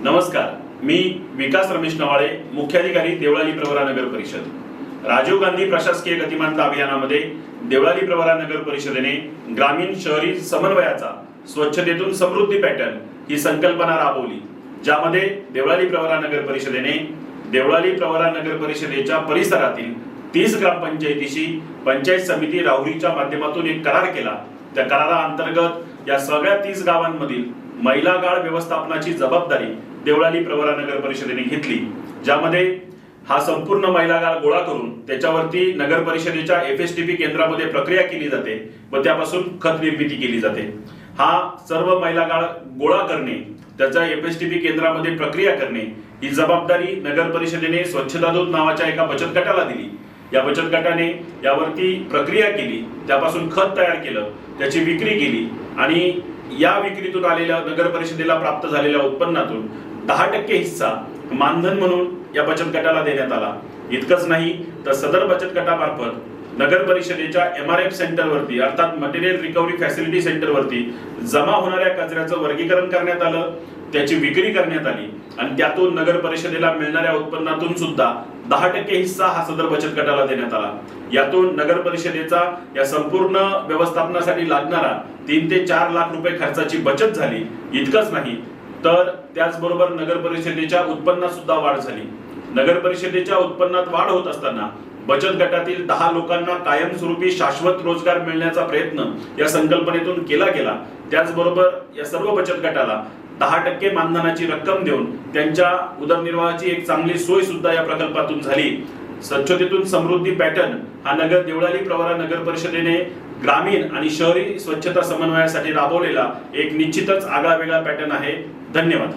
नमस्कार, मी विकास रमेश नवाळे, मुख्याधिकारी देवळाली प्रवरा नगर परिषद। राजीव गांधी प्रशासकीय गतिमानता अभियानामध्ये देवळाली प्रवरा नगर परिषदेने ग्रामीण शहरी समन्वयाचा स्वच्छतेतून समृद्धी पॅटर्न ही संकल्पना राबवली, ज्यामध्ये देवळाली प्रवरा नगर परिषदेने देवळाली प्रवरा नगर परिषदेच्या परिसरातील 30 ग्रामपंचायतीशी पंचायत समिती राहुरीच्या माध्यमातून एक करार केला। त्या कराराअंतर्गत या सगळ्या 30 गावांमधील महिला गाळ व्यवस्थापनाची जबाबदारी देवळाली प्रवरा नगर परिषदेने घेतली, ज्यामध्ये हा संपूर्ण महिला गाळ गोळा करून त्याच्यावरती नगर परिषदेच्या FSTP केंद्रामध्ये प्रक्रिया केली जाते व त्यापासून खत निर्मिती केली जाते। हा सर्व महिला गाळ गोळा करणे, त्याचा FSTP केंद्रामध्ये प्रक्रिया करणे ही जबाबदारी नगर परिषदेने स्वच्छता दूत नावाच्या एका बचत गटाला दिली। या बचत गटाने यावरती प्रक्रिया केली, त्यापासून खत तयार केलं, त्याची विक्री केली आणि या विक्रीतून आलेल्या नगर परिषदेला प्राप्त झालेल्या उत्पन्नातून 10% हिस्सा मानधन म्हणून या बचत गटाला देण्यात आला। इतकंच नाही तर सदर बचत गटामार्फत नगर परिषदेच्या MRF सेंटरवरती अर्थात मटेरियल रिकव्हरी फॅसिलिटी सेंटरवरती जमा होणाऱ्या कचऱ्याचं वर्गीकरण करण्यात आलं, त्याची विक्री करण्यात आली आणि त्यातून नगर परिषदेला मिळणाऱ्या उत्पन्नातून सुद्धा 10% हिस्सा हा सदर बचत गटाला देण्यात आला। यातून नगर परिषदेचा या संपूर्ण व्यवस्थापनासाठी लागणारा 3 ते 4 लाख रुपये खर्चाची बचत झाली। इतकंच नाही तर त्याचबरोबर नगर परिषदेच्या उत्पन्नात सुद्धा वाढ झाली। नगर परिषदेच्या उत्पन्नात वाढ होत असताना बचत गटातील 10 लोकांना कायमस्वरूपी शाश्वत रोजगार मिळण्याचा प्रयत्न या संकल्पनेतून केला गेला। त्याचबरोबर या सर्व बचत गटाला 10% मानधनाची रक्कम देऊन त्यांच्या उदरनिर्वाहाची एक चांगली सोय सुद्धा या प्रकल्पातून झाली। स्वच्छतेतून समृद्धी पॅटर्न हा देवळाली प्रवरा नगर परिषदेने ग्रामीण आणि शहरी स्वच्छता समन्वयासाठी राबवलेला एक निश्चितच आगळावेगळा पॅटर्न आहे। धन्यवाद।